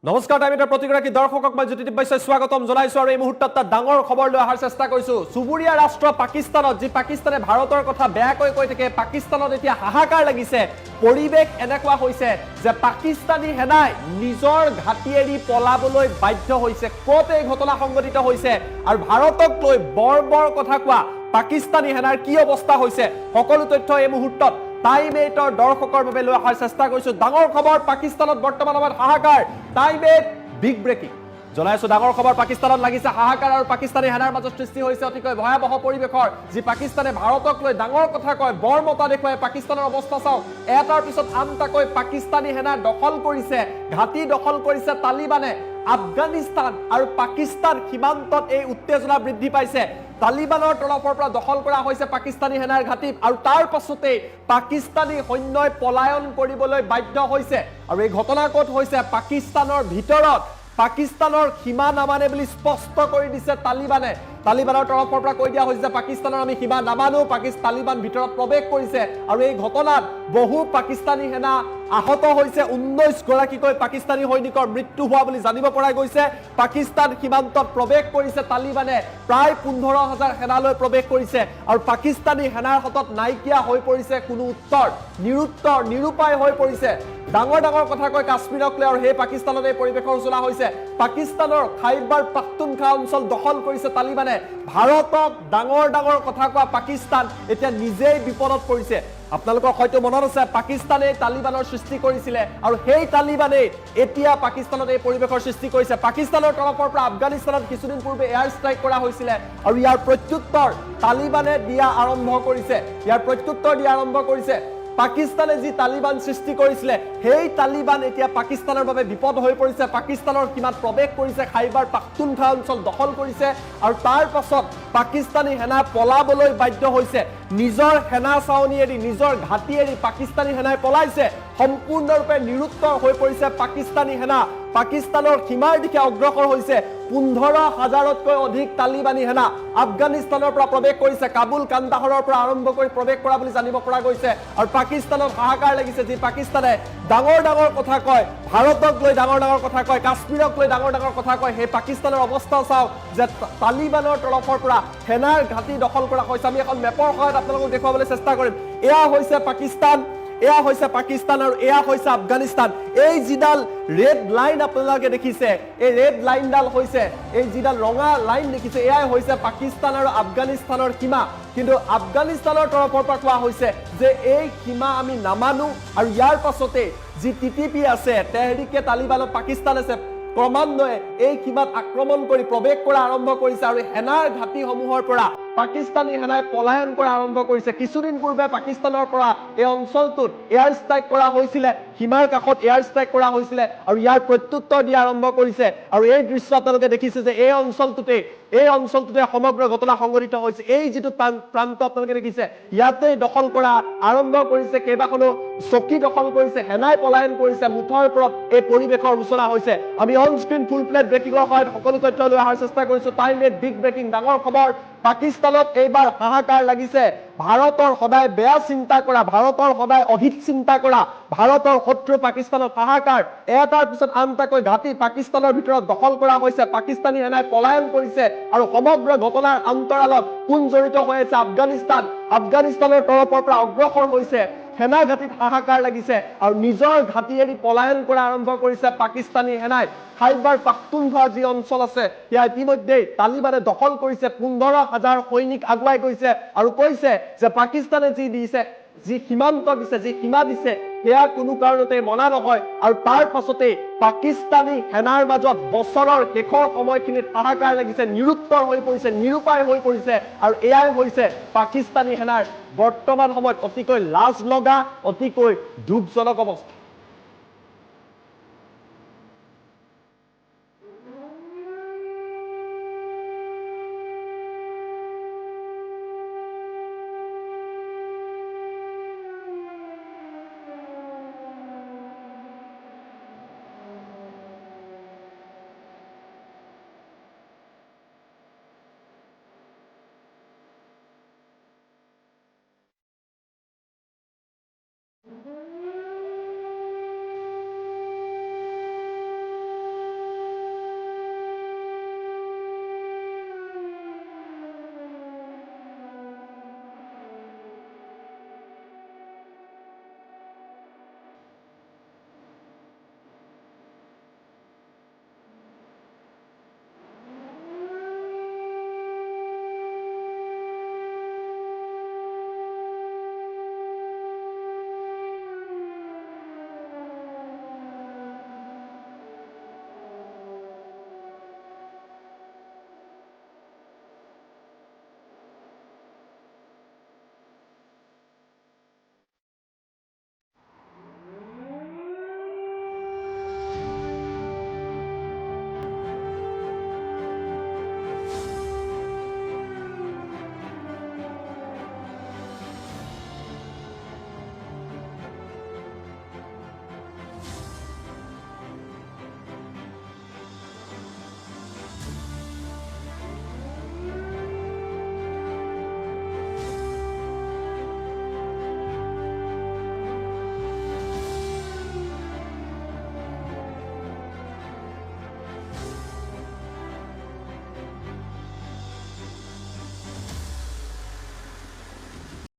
নমস্কাৰ টাইমিটাৰ প্ৰতিগৰাকী দৰ্শকক মই জ্যোতিদীপ বৈশ্যই স্বাগতম জনাইছো আৰু এই মুহূৰ্তত এটা ডাঙৰ খবৰ লৈ অহাৰ চেষ্টা কৰিছো চুবুৰীয়া ৰাষ্ট্ৰ পাকিস্তানত যি পাকিস্তানে ভাৰতৰ কথা বেয়াকৈ কৈ থাকে পাকিস্তানত এতিয়া হাহাকাৰ লাগিছে পৰিবেশ এনেকুৱা হৈছে যে পাকিস্তানী সেনাই নিজৰ ঘাটি এৰি পলাবলৈ বাধ্য হৈছে ক'ত এই ঘটনা সংঘটিত হৈছে আৰু ভাৰতক লৈ বৰ কথা কোৱা পাকিস্তানী সেনাৰ কি অৱস্থা হৈছে সকলো তথ্য এই মুহূৰ্তত টাইম 8 দৰ্শকৰ বাবে লৈ অহাৰ চেষ্টা কৰিছো ডাঙৰ খবৰ পাকিস্তানত বৰ্তমান সময়ত হাহাকাৰ টাইম 8 বিগ ব্ৰেকিং জনাইছো ডাঙৰ খবৰ পাকিস্তানত লাগিছে হাহাকাৰ আৰু পাকিস্তানী সেনাৰ মাজত সৃষ্টি হৈছে অতিকৈ ভয়াবহ পৰিবেশৰ যি পাকিস্তানে ভাৰতক লৈ ডাঙৰ কথা কয় বৰমতা দেখুৱাই পাকিস্তানৰ অৱস্থা চাও এটাৰ পিছত আনটাকৈ পাকিস্তানী সেনা দখল কৰিছে ঘাটি দখল কৰিছে তালিবানে আফগানিস্তান আৰু পাকিস্তান সীমান্তত এই উত্তেজনা বৃদ্ধি পাইছে তালিবানৰ তৰফৰ পৰা দখল কৰা হৈছে পাকিস্তানী সেনাৰ ঘাটি আৰু তাৰ পাছতে পাকিস্তানী সৈন্যই পলায়ন কৰিবলৈ বাধ্য হৈছে আৰু এই ঘটনা ক'ত হৈছে পাকিস্তানৰ ভিতৰত পাকিস্তানৰ সীমা নামানে বুলি স্পষ্ট কৰি দিছে তালিবানৰ তৰফৰ পৰা কৈ দিয়া হৈছে পাকিস্তানৰ আমি সীমা নামানো তালিবান ভিতৰত প্ৰৱেশ কৰিছে আৰু এই ঘটনাত বহু পাকিস্তানী সেনা আহত হৈছে 19 গৰাকীকৈ পাকিস্তানী সৈনিকৰ মৃত্যু হোৱা বুলি জানিব পৰা গৈছে পাকিস্তান সীমান্তত প্ৰৱেশ কৰিছে তালিবানে প্ৰায় 15000 সেনালৈ প্ৰৱেশ কৰিছে আৰু পাকিস্তানী সেনাৰ হাতত নাইকিয়া হৈ পৰিছে কোনো উত্তৰ নিৰুপায় হৈ পৰিছে ডাঙৰ কথা কয় কাশ্মীৰক লৈ আৰু হে পাকিস্তানত এই পৰিবেশৰ সূচনা হৈছে পাকিস্তানৰ খাইবাৰ পাখতুনখোৱা অঞ্চল দখল কৰিছে তালিবানে ভাৰতক ডাঙৰ কথা কোৱা পাকিস্তান এতিয়া নিজেই বিপদত পৰিছে আপোনালোকৰ হয়তো মনত আছে পাকিস্তানে তালিবানৰ সৃষ্টি কৰিছিল আৰু সেই তালিবানে এতিয়া পাকিস্তানত এই পৰিবেশৰ সৃষ্টি কৰিছে পাকিস্তানৰ তৰফৰ পৰা আফগানিস্তানত কিছুদিন পূৰ্বে এয়াৰ ষ্ট্ৰাইক কৰা হৈছিল আৰু ইয়াৰ প্ৰত্যুত্তৰ তালিবানে দিয়া আৰম্ভ কৰিছে পাকিস্তানে যি তালিবান সৃষ্টি কৰিছিল সেই তালিবান এতিয়া পাকিস্তানৰ বাবে বিপদ হৈ পৰিছে পাকিস্তানৰ সীমাত প্ৰৱেশ কৰিছে খাইবাৰ পাখতুনখোৱা অঞ্চল দখল কৰিছে আৰু তাৰ পাছত পাকিস্তানী সেনা পলাবলৈ বাধ্য হৈছে নিজৰ সেনা চাউনি এৰি নিজৰ ঘাটি এৰি পাকিস্তানী সেনাই পলাইছে সম্পূৰ্ণৰূপে নিৰুত্তৰ হৈ পৰিছে পাকিস্তানী সেনা পাকিস্তানৰ সীমাৰ দিশে অগ্ৰসৰ হৈছে 15000তকৈ অধিক তালিবানী সেনা আফগানিস্তানৰ পৰা প্ৰৱেশ কৰিছে কাবুল কান্দাহাৰৰ পৰা আৰম্ভ কৰি প্ৰৱেশ কৰা বুলি জানিব পৰা গৈছে আৰু পাকিস্তানত হাহাকাৰ লাগিছে যি পাকিস্তানে ডাঙৰ কথা কয় ভাৰতক লৈ ডাঙৰ কথা কয় কাশ্মীৰক লৈ ডাঙৰ কথা কয় হে পাকিস্তানৰ অৱস্থা চাও যে তালিবানৰ তৰফৰ পৰা সেনাৰ ঘাটি দখল কৰা হৈছে আমি এখন মেপৰ সহায়ত আপোনালোকক দেখুৱাবলৈ চেষ্টা কৰিম এয়া হৈছে পাকিস্তান আৰু এয়া হৈছে আফগানিস্তান এই যিডাল ৰেড লাইন আপোনালোকে দেখিছে এই ৰেড লাইনডাল হৈছে এই যিডাল ৰঙা লাইন দেখিছে এয়াই হৈছে পাকিস্তান আৰু আফগানিস্তানৰ সীমা কিন্তু আফগানিস্তানৰ তৰফৰ পৰা কোৱা হৈছে যে এই সীমা আমি নামানো আৰু ইয়াৰ পাছতে যি টিটিপি আছে তেহৰিকে তালিবানত পাকিস্তান আছে ক্ৰমান্বয়ে এই সীমাত আক্ৰমণ কৰি প্ৰৱেশ কৰা আৰম্ভ কৰিছে আৰু সেনাৰ ঘাটিসমূহৰ পৰা পাকিস্তানী সেনাই পলায়ন কৰা আৰম্ভ কৰিছে কিছুদিন পূৰ্বে পাকিস্তানৰ পৰা এই অঞ্চলটোত এয়াৰ ষ্ট্ৰাইক কৰা হৈছিল সীমাৰ কাষত এয়াৰ ষ্ট্ৰাইক কৰা হৈছিল আৰু ইয়াৰ প্ৰত্যুত্তৰ দিয়া আৰম্ভ কৰিছে আৰু এই দৃশ্য আপোনালোকে দেখিছে যে এই অঞ্চলটোতে সমগ্ৰ ঘটনা সংঘটিত হৈছে এই যিটো প্ৰান্ত আপোনালোকে দেখিছে ইয়াতে দখল কৰা আৰম্ভ কৰিছে কেইবাখনো চকী দখল কৰিছে সেনাই পলায়ন কৰিছে মুঠৰ ওপৰত এই পৰিবেশৰ সূচনা হৈছে আমি অন স্ক্ৰীন ফুল প্লেট ব্ৰেকিংৰ সহায়ত সকলো তথ্য লৈ অহাৰ চেষ্টা কৰিছো টাইম 8 বিগ ব্ৰেকিং ডাঙৰ খবৰ পাকিস্তানত এইবাৰ হাহাকাৰ লাগিছে ভাৰতৰ সদায় বেয়া চিন্তা কৰা ভাৰতৰ সদায় অহিত চিন্তা কৰা ভাৰতৰ শত্ৰু পাকিস্তানত হাহাকাৰ এটাৰ পিছত আনটাকৈ ঘাটি পাকিস্তানৰ ভিতৰত দখল কৰা হৈছে পাকিস্তানী সেনাই পলায়ন কৰিছে আৰু সমগ্ৰ ঘটনাৰ অন্তৰালত কোন জড়িত হৈ আছে আফগানিস্তানৰ তৰফৰ পৰা অগ্ৰসৰ হৈছে সেনা ঘাটিত হাহাকাৰ লাগিছে আৰু নিজৰ ঘাটি এৰি পলায়ন কৰা আৰম্ভ কৰিছে পাকিস্তানী সেনাই খাইবাৰ পাখতুনখোৱা যি অঞ্চল আছে ইয়াৰ ইতিমধ্যে তালিবানে দখল কৰিছে 15000 সৈনিক আগুৱাই গৈছে আৰু কৈছে যে পাকিস্তানে যি সীমান্ত দিছে যি সীমা দিছে সেয়া কোনো কাৰণতে মনা নহয় আৰু তাৰ পাছতে পাকিস্তানী সেনাৰ মাজত বছৰৰ শেষৰ সময়খিনিত হাহাকাৰ লাগিছে নিৰুত্তৰ হৈ পৰিছে নিৰুপায় হৈ পৰিছে আৰু এয়াই হৈছে পাকিস্তানী সেনাৰ বৰ্তমান সময়ত অতিকৈ লাজ লগা অতিকৈ দুখজনক অৱস্থা